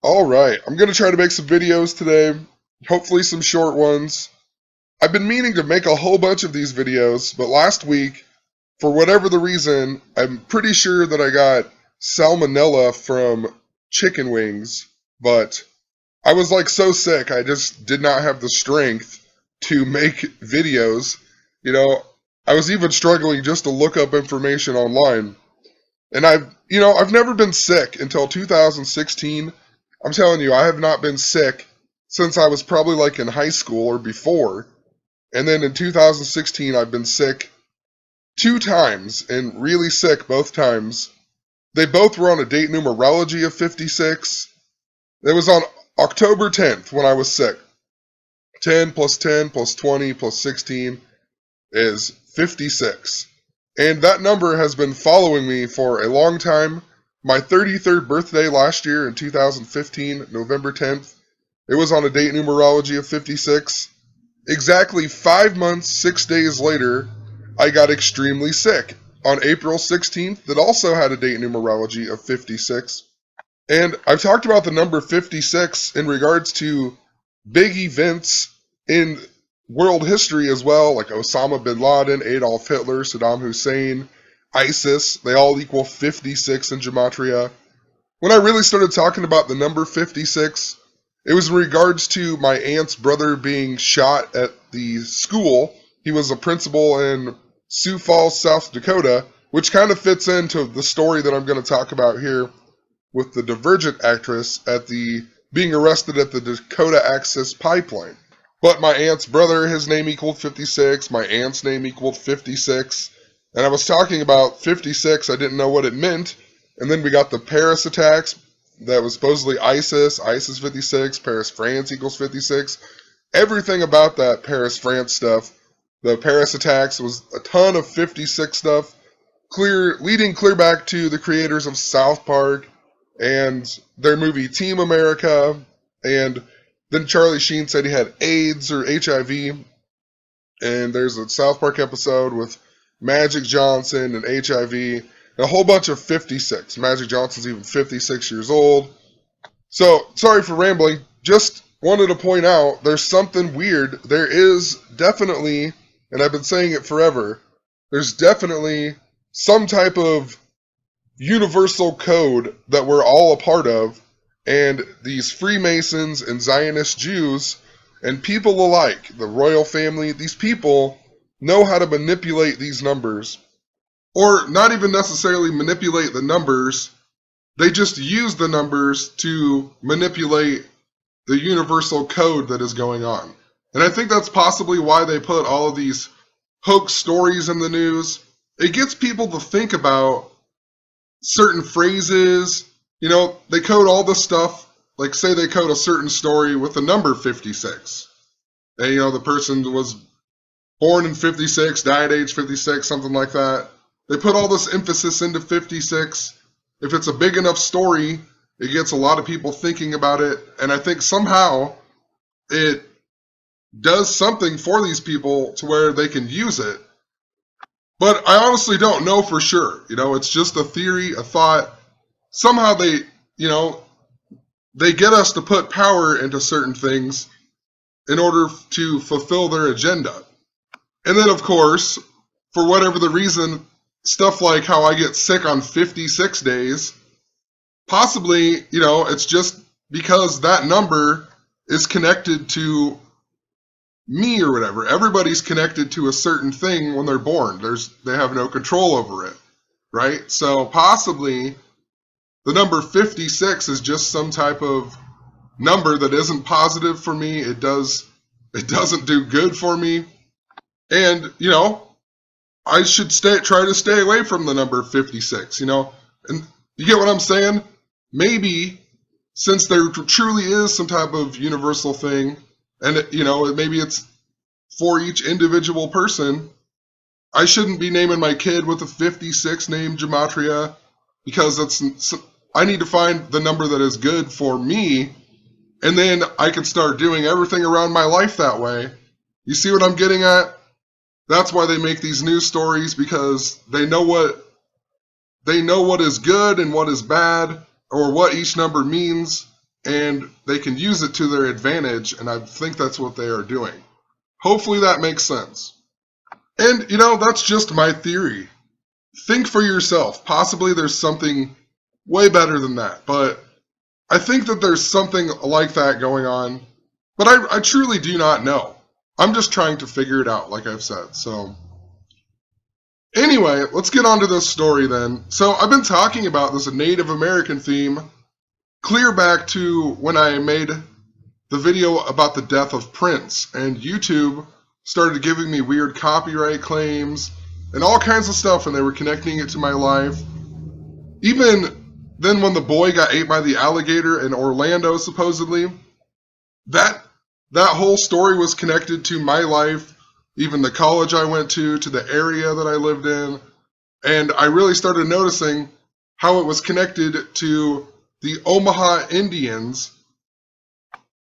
Alright, I'm going to try to make some videos today, hopefully some short ones. I've been meaning to make a whole bunch of these videos, but last week, for whatever the reason, I'm pretty sure that I got salmonella from chicken wings, but I was like so sick, I just did not have the strength to make videos. You know, I was even struggling just to look up information online. And I've never been sick until 2016. I'm telling you, I have not been sick since I was probably like in high school or before. And then in 2016, I've been sick two times and really sick both times. They both were on a date numerology of 56. It was on October 10th when I was sick. 10 plus 10 plus 20 plus 16 is 56. And that number has been following me for a long time. My 33rd birthday last year in 2015, November 10th, it was on a date numerology of 56. Exactly 5 months, 6 days later, I got extremely sick on April 16th that also had a date numerology of 56. And I've talked about the number 56 in regards to big events in world history as well, like Osama bin Laden, Adolf Hitler, Saddam Hussein, ISIS. They all equal 56 in gematria. When I really started talking about the number 56, it was in regards to my aunt's brother being shot at the school. He was a principal in Sioux Falls, South Dakota, which kind of fits into the story that I'm going to talk about here with the Divergent actress at the being arrested at the Dakota Access Pipeline. But my aunt's brother, his name equaled 56, my aunt's name equaled 56, and I was talking about 56, I didn't know what it meant, and then we got the Paris attacks, that was supposedly ISIS 56, Paris, France equals 56, everything about that Paris, France stuff, the Paris attacks was a ton of 56 stuff, leading clear back to the creators of South Park, and their movie Team America, and then Charlie Sheen said he had AIDS or HIV, and there's a South Park episode with Magic Johnson and HIV, and a whole bunch of 56. Magic Johnson's even 56 years old. So, sorry for rambling, just wanted to point out there's something weird. There is definitely, and I've been saying it forever, there's definitely some type of universal code that we're all a part of, and these Freemasons and Zionist Jews and people alike, the royal family, these people know how to manipulate these numbers. Or not even necessarily manipulate the numbers, they just use the numbers to manipulate the universal code that is going on. And I think that's possibly why they put all of these hoax stories in the news. It gets people to think about certain phrases. You know, they code all this stuff, like say they code a certain story with the number 56. And, you know, the person was born in 56, died at age 56, something like that. They put all this emphasis into 56. If it's a big enough story, it gets a lot of people thinking about it. And I think somehow it does something for these people to where they can use it. But I honestly don't know for sure. You know, it's just a theory, a thought. Somehow they get us to put power into certain things in order to fulfill their agenda. And then, of course, for whatever the reason, stuff like how I get sick on 56 days, possibly, you know, it's just because that number is connected to me or whatever. Everybody's connected to a certain thing when they're born. They have no control over it, right? So possibly the number 56 is just some type of number that isn't positive for me. It doesn't do good for me. And, you know, I should try to stay away from the number 56, you know. And you get what I'm saying? Maybe, since there truly is some type of universal thing, and, you know, maybe it's for each individual person, I shouldn't be naming my kid with a 56 name gematria, because I need to find the number that is good for me, and then I can start doing everything around my life that way. You see what I'm getting at? That's why they make these news stories, because they know what is good and what is bad, or what each number means, and they can use it to their advantage, and I think that's what they are doing. Hopefully that makes sense. And, that's just my theory. Think for yourself. Possibly there's something way better than that, but I think that there's something like that going on, but I truly do not know. I'm just trying to figure it out, like I've said. So, anyway, let's get on to this story then. So, I've been talking about this Native American theme clear back to when I made the video about the death of Prince, and YouTube started giving me weird copyright claims and all kinds of stuff, and they were connecting it to my life. Even then, when the boy got ate by the alligator in Orlando, supposedly, that whole story was connected to my life, even the college I went to the area that I lived in, and I really started noticing how it was connected to the Omaha Indians.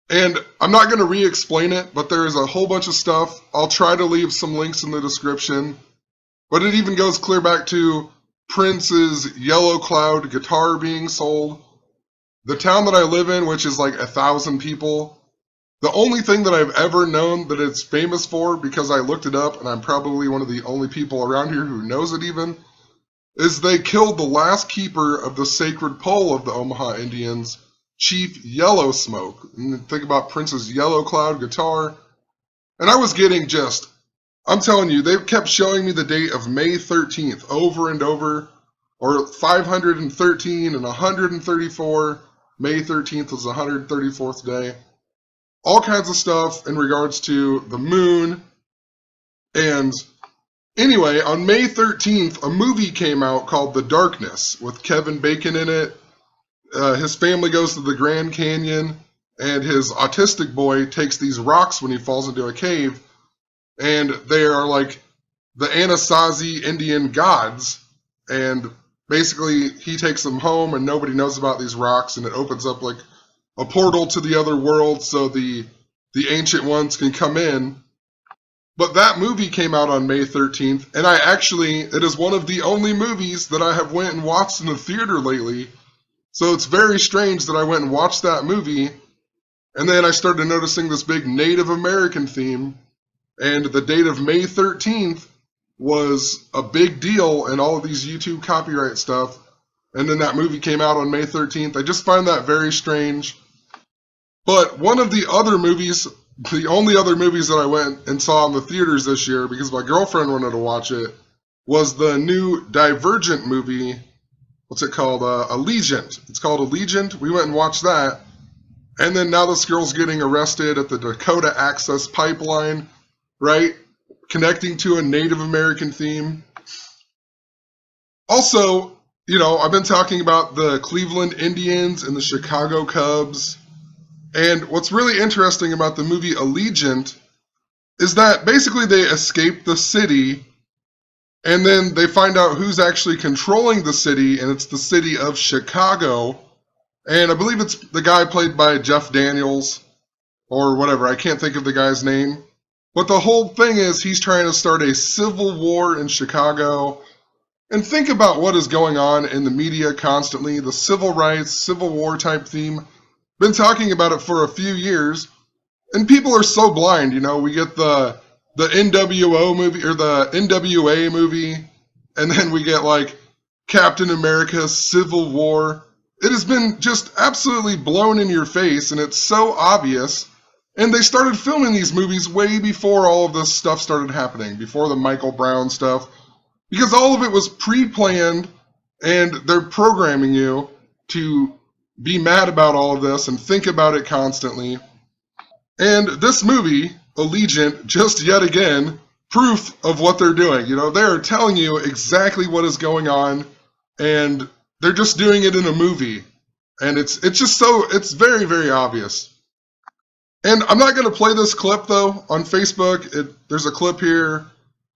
And I'm not going to re-explain it, but there is a whole bunch of stuff. I'll try to leave some links in the description, but it even goes clear back to Prince's Yellow Cloud guitar being sold. The town that I live in, which is like 1,000 people, the only thing that I've ever known that it's famous for, because I looked it up, and I'm probably one of the only people around here who knows it even, is they killed the last keeper of the sacred pole of the Omaha Indians, Chief Yellow Smoke. And think about Prince's Yellow Cloud guitar. And I was getting I'm telling you, they kept showing me the date of May 13th over and over, or 513 and 134. May 13th was the 134th day. All kinds of stuff in regards to the moon. And anyway, on May 13th, a movie came out called The Darkness with Kevin Bacon in it. His family goes to the Grand Canyon, and his autistic boy takes these rocks when he falls into a cave, and they are like the Anasazi Indian gods, and basically he takes them home, and nobody knows about these rocks, and it opens up like a portal to the other world so the ancient ones can come in. But that movie came out on May 13th, and it is one of the only movies that I have went and watched in the theater lately. So it's very strange that I went and watched that movie, and then I started noticing this big Native American theme, and the date of May 13th was a big deal in all of these YouTube copyright stuff, and then that movie came out on May 13th. I just find that very strange. But one of the other movies, the only other movies that I went and saw in the theaters this year, because my girlfriend wanted to watch it, was the new Divergent movie. What's it called? Allegiant. It's called Allegiant. We went and watched that. And then now this girl's getting arrested at the Dakota Access Pipeline, right? Connecting to a Native American theme. Also, I've been talking about the Cleveland Indians and the Chicago Cubs. And what's really interesting about the movie Allegiant is that basically they escape the city, and then they find out who's actually controlling the city, and it's the city of Chicago. And I believe it's the guy played by Jeff Daniels, or whatever. I can't think of the guy's name. But the whole thing is he's trying to start a civil war in Chicago. And think about what is going on in the media constantly, the civil rights, civil war type theme. Been talking about it for a few years, and people are so blind. We get the NWO movie, or the NWA movie, and then we get like Captain America Civil War. It has been just absolutely blown in your face, and it's so obvious. And they started filming these movies way before all of this stuff started happening, before the Michael Brown stuff, because all of it was pre-planned, and they're programming you to be mad about all of this and think about it constantly. And this movie, Allegiant, just yet again, proof of what they're doing. They're telling you exactly what is going on, and they're just doing it in a movie. And it's very, very obvious. And I'm not going to play this clip, though, on Facebook. There's a clip here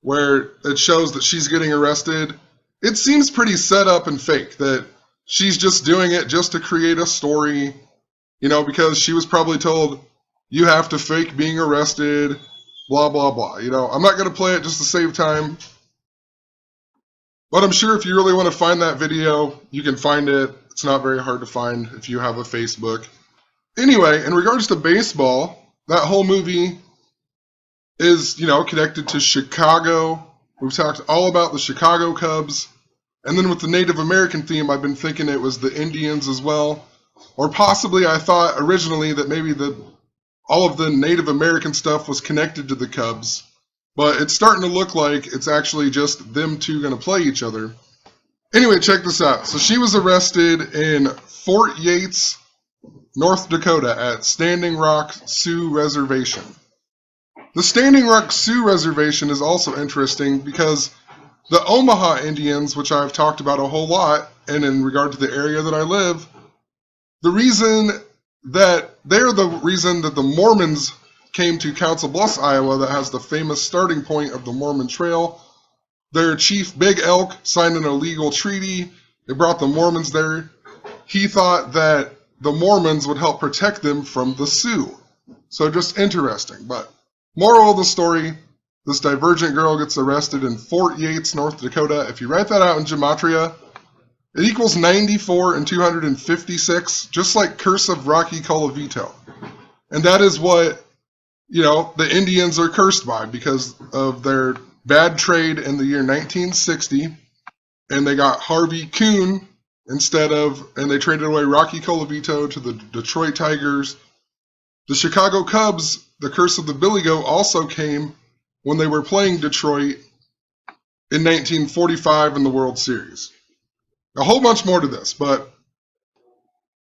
where it shows that she's getting arrested. It seems pretty set up and fake, that she's just doing it just to create a story, because she was probably told, you have to fake being arrested, blah, blah, blah. I'm not going to play it just to save time. But I'm sure if you really want to find that video, you can find it. It's not very hard to find if you have a Facebook. Anyway, in regards to baseball, that whole movie is, connected to Chicago. We've talked all about the Chicago Cubs. And then with the Native American theme, I've been thinking it was the Indians as well. Or possibly I thought originally that maybe all of the Native American stuff was connected to the Cubs. But it's starting to look like it's actually just them two going to play each other. Anyway, check this out. So she was arrested in Fort Yates, North Dakota at Standing Rock Sioux Reservation. The Standing Rock Sioux Reservation is also interesting because the Omaha Indians, which I've talked about a whole lot, and in regard to the area that I live, they're the reason that the Mormons came to Council Bluffs, Iowa, that has the famous starting point of the Mormon Trail. Their chief, Big Elk, signed an illegal treaty. It brought the Mormons there. He thought that the Mormons would help protect them from the Sioux. So just interesting. But moral of the story, this Divergent girl gets arrested in Fort Yates, North Dakota. If you write that out in gematria, it equals 94 and 256, just like Curse of Rocky Colavito. And that is what, the Indians are cursed by because of their bad trade in the year 1960. And they got Harvey Kuhn and they traded away Rocky Colavito to the Detroit Tigers. The Chicago Cubs, the curse of the Billy Goat, also came when they were playing Detroit in 1945 in the World Series. A whole bunch more to this, but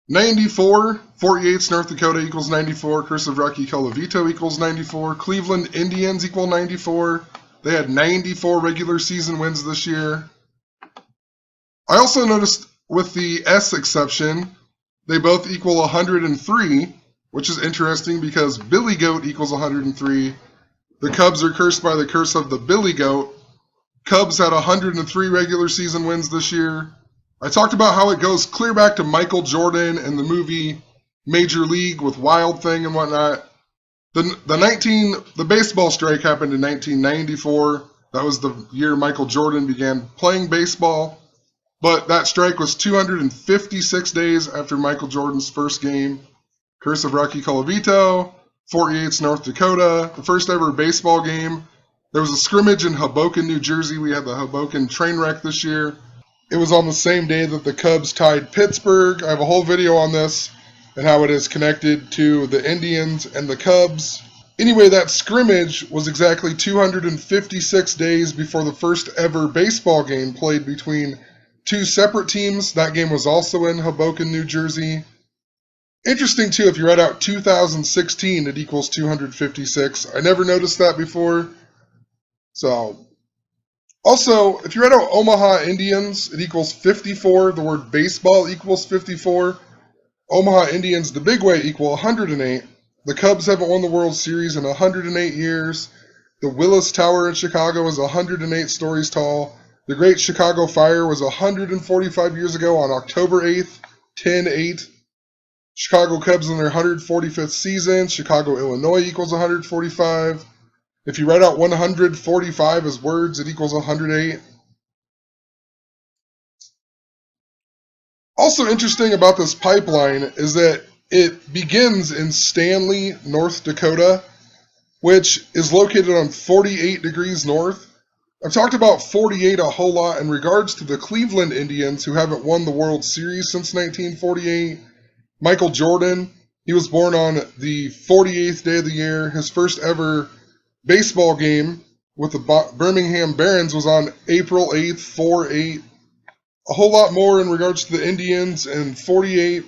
94, Fort Yates, North Dakota equals 94, Curse of Rocky Colavito equals 94, Cleveland Indians equal 94. They had 94 regular season wins this year. I also noticed with the S exception, they both equal 103, which is interesting because Billy Goat equals 103. The Cubs are cursed by the curse of the Billy Goat. Cubs had 103 regular season wins this year. I talked about how it goes clear back to Michael Jordan and the movie Major League with Wild Thing and whatnot. The baseball strike happened in 1994. That was the year Michael Jordan began playing baseball. But that strike was 256 days after Michael Jordan's first game. Curse of Rocky Colavito, Fort Yates, North Dakota, the first ever baseball game. There was a scrimmage in Hoboken, New Jersey. We had the Hoboken train wreck this year. It was on the same day that the Cubs tied Pittsburgh. I have a whole video on this and how it is connected to the Indians and the Cubs. Anyway, that scrimmage was exactly 256 days before the first ever baseball game played between two separate teams. That game was also in Hoboken, New Jersey. Interesting, too, if you write out 2016, it equals 256. I never noticed that before. So, also, if you write out Omaha Indians, it equals 54. The word baseball equals 54. Omaha Indians, the big way, equal 108. The Cubs haven't won the World Series in 108 years. The Willis Tower in Chicago is 108 stories tall. The Great Chicago Fire was 145 years ago on October 8th, 10/8. Chicago Cubs in their 145th season. Chicago, Illinois equals 145. If you write out 145 as words, it equals 108. Also interesting about this pipeline is that it begins in Stanley, North Dakota, which is located on 48 degrees north. I've talked about 48 a whole lot in regards to the Cleveland Indians, who haven't won the World Series since 1948. Michael Jordan, he was born on the 48th day of the year. His first ever baseball game with the Birmingham Barons was on April 8th, 4/8. A whole lot more in regards to the Indians and 48.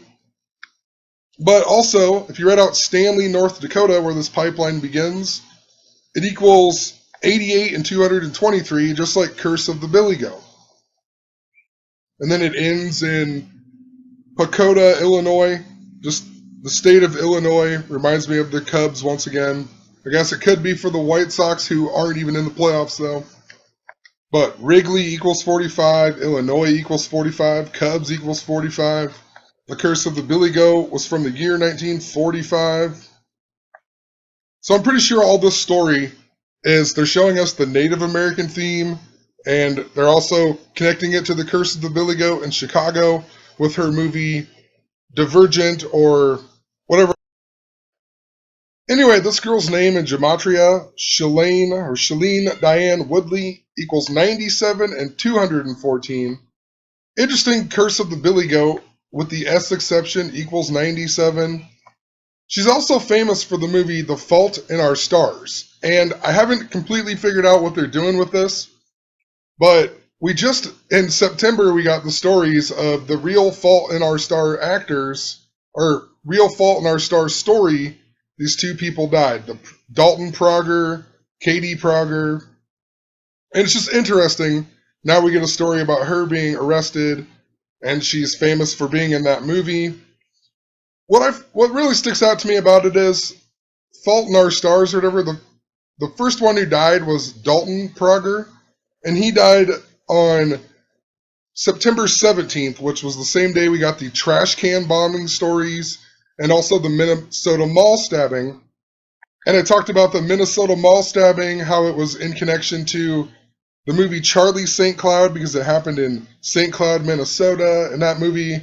But also, if you write out Stanley, North Dakota, where this pipeline begins, it equals 88 and 223, just like Curse of the Billy Goat. And then it ends in Dakota, Illinois. Just the state of Illinois reminds me of the Cubs once again. I guess it could be for the White Sox, who aren't even in the playoffs, though. But Wrigley equals 45, Illinois equals 45, Cubs equals 45. The Curse of the Billy Goat was from the year 1945. So I'm pretty sure all this story is they're showing us the Native American theme, and they're also connecting it to the Curse of the Billy Goat in Chicago with her movie Divergent, or whatever. Anyway, this girl's name in gematria, Shalene Diane Woodley, equals 97 and 214. Interesting curse of the Billy Goat, with the S exception, equals 97. She's also famous for the movie The Fault in Our Stars, and I haven't completely figured out what they're doing with this, but in September, we got the stories of the real Fault in Our Star actors, or real Fault in Our Star story. These two people died, Dalton Prager, Katie Prager, and it's just interesting. Now we get a story about her being arrested, and she's famous for being in that movie. What really sticks out to me about it is Fault in Our Stars or whatever. The first one who died was Dalton Prager, and he died on September 17th, which was the same day we got the trash can bombing stories and also the Minnesota mall stabbing. And it talked about the Minnesota mall stabbing, how it was in connection to the movie Charlie St. Cloud because it happened in St. Cloud, Minnesota, and that movie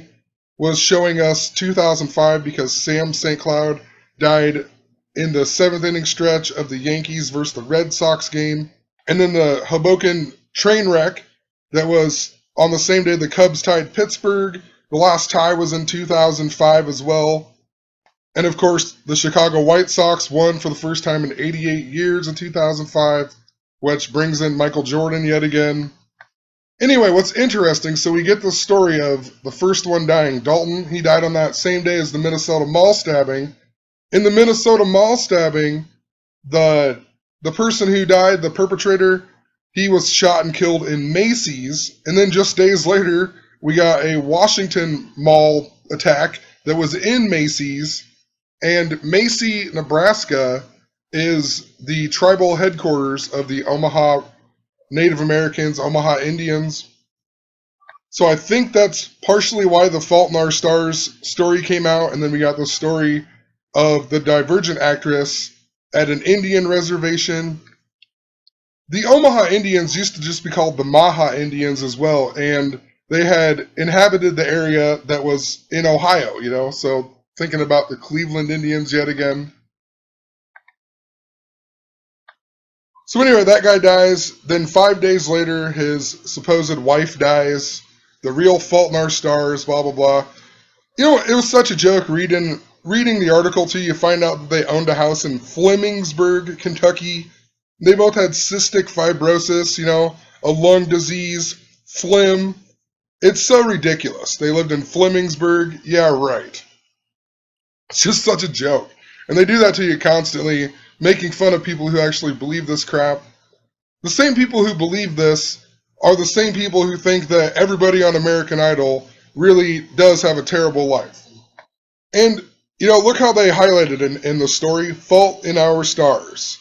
was showing us 2005 because Sam St. Cloud died in the 7th inning stretch of the Yankees versus the Red Sox game. And then the Hoboken train wreck that was on the same day the Cubs tied Pittsburgh. The last tie was in 2005 as well. And of course, the Chicago White Sox won for the first time in 88 years in 2005, which brings in Michael Jordan yet again. Anyway, what's interesting, so we get the story of the first one dying, Dalton. He died on that same day as the Minnesota mall stabbing. In the Minnesota mall stabbing, the person who died, the perpetrator, he was shot and killed in Macy's. And then just days later, we got a Washington mall attack that was in Macy's. And Macy, Nebraska is the tribal headquarters of the Omaha Native Americans, Omaha Indians. So I think that's partially why the Fault in Our Stars story came out, and then we got the story of the Divergent actress at an Indian reservation. The Omaha Indians used to just be called the Maha Indians as well, and they had inhabited the area that was in Ohio, so thinking about the Cleveland Indians yet again. So anyway, that guy dies. Then 5 days later, his supposed wife dies. The real Fault in Our Stars, blah, blah, blah. It was such a joke reading the article to you. You find out that they owned a house in Flemingsburg, Kentucky. They both had cystic fibrosis, a lung disease, phlegm. It's so ridiculous. They lived in Flemingsburg. Yeah, right. It's just such a joke. And they do that to you constantly, making fun of people who actually believe this crap. The same people who believe this are the same people who think that everybody on American Idol really does have a terrible life. And, look how they highlighted in the story, Fault in Our Stars.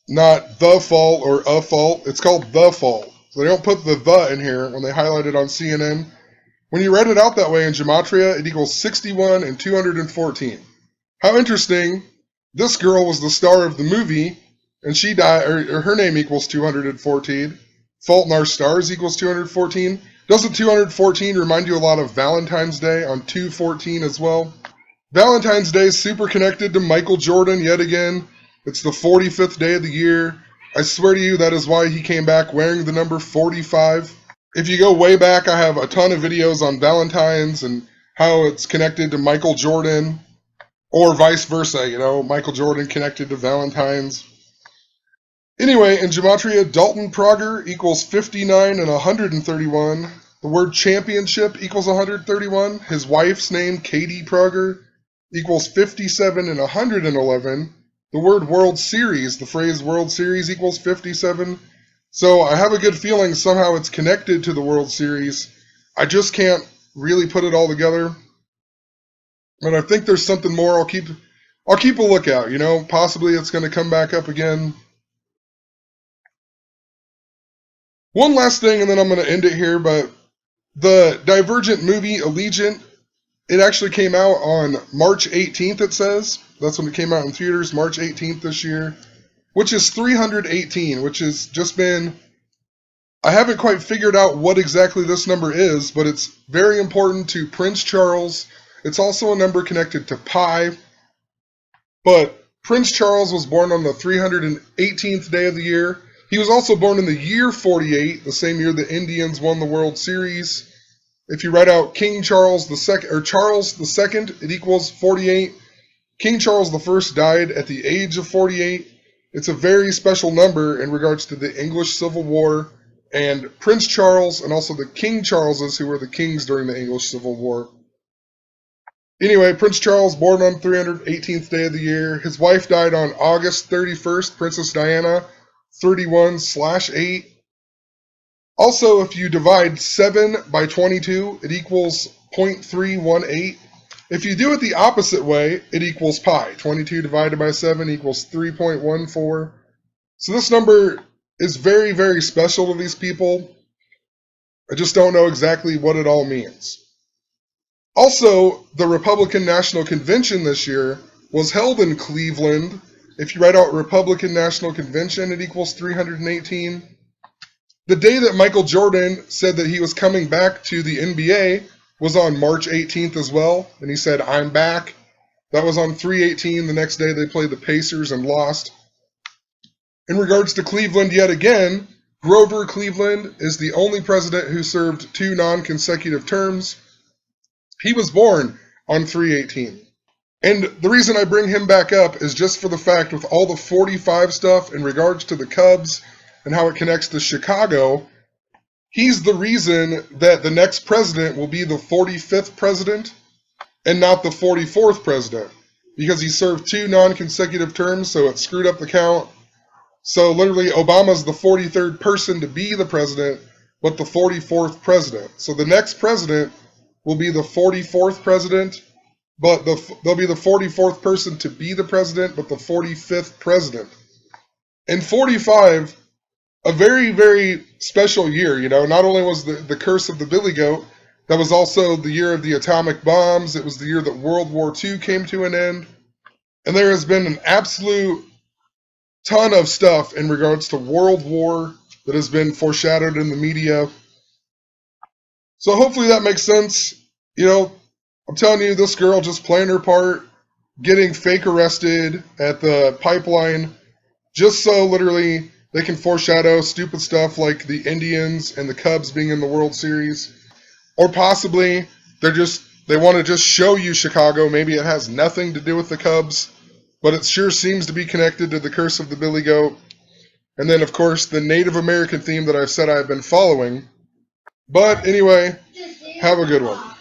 Not The Fault or A Fault. It's called The Fault. So they don't put the in here when they highlight it on CNN. When you read it out that way in gematria, it equals 61 and 214. How interesting. This girl was the star of the movie, and she died, or her name equals 214. Fault in Our Stars equals 214. Doesn't 214 remind you a lot of Valentine's Day on 214 as well? Valentine's Day is super connected to Michael Jordan yet again. It's the 45th day of the year. I swear to you, that is why he came back wearing the number 45. If you go way back, I have a ton of videos on Valentine's and how it's connected to Michael Jordan. Or vice versa, Michael Jordan connected to Valentine's. Anyway, in gematria, Dalton Prager equals 59 and 131. The word championship equals 131. His wife's name, Katie Prager, equals 57 and 111. The word World Series, the phrase World Series equals 57. So I have a good feeling somehow it's connected to the World Series. I just can't really put it all together. But I think there's something more. I'll keep a lookout, Possibly it's going to come back up again. One last thing, and then I'm going to end it here, but the Divergent movie, Allegiant, it actually came out on March 18th, it says. That's when it came out in theaters, March 18th this year, which is 318, which has just been... I haven't quite figured out what exactly this number is, but it's very important to Prince Charles. It's also a number connected to pi, But Prince Charles was born on the 318th day of the year. He was also born in the year 48, the same year the Indians won the World Series. If you write out King Charles II, or Charles II, it equals 48. King Charles I died at the age of 48. It's a very special number in regards to the English Civil War and Prince Charles and also the King Charleses, who were the kings during the English Civil War. Anyway, Prince Charles, born on 318th day of the year. His wife died on August 31st, Princess Diana, 31/8. Also, if you divide 7 by 22, it equals 0.318. If you do it the opposite way, it equals pi. 22 divided by 7 equals 3.14. So this number is very, very special to these people. I just don't know exactly what it all means. Also, the Republican National Convention this year was held in Cleveland. If you write out Republican National Convention, it equals 318. The day that Michael Jordan said that he was coming back to the NBA was on March 18th as well, and he said, "I'm back." That was on 3/18. The next day they played the Pacers and lost. In regards to Cleveland yet again, Grover Cleveland is the only president who served 2 non-consecutive terms. He was born on 3/18. And the reason I bring him back up is just for the fact with all the 45 stuff in regards to the Cubs and how it connects to Chicago, he's the reason that the next president will be the 45th president and not the 44th president, because he served 2 non-consecutive terms, so it screwed up the count. So literally Obama's the 43rd person to be the president, but the 44th president. So the next president will be the 44th president, but they'll be the 44th person to be the president, but the 45th president. And 45, a very, very special year, you know. Not only was the curse of the Billy Goat, that was also the year of the atomic bombs. It was the year that World War II came to an end. And there has been an absolute ton of stuff in regards to World War that has been foreshadowed in the media. So hopefully that makes sense. You know, I'm telling you, this girl just playing her part, getting fake arrested at the pipeline, just so literally they can foreshadow stupid stuff like the Indians and the Cubs being in the World Series. Or possibly they want to just show you Chicago. Maybe it has nothing to do with the Cubs, but it sure seems to be connected to the curse of the Billy Goat. And then, of course, the Native American theme that I've said I've been following. But anyway, have a good one.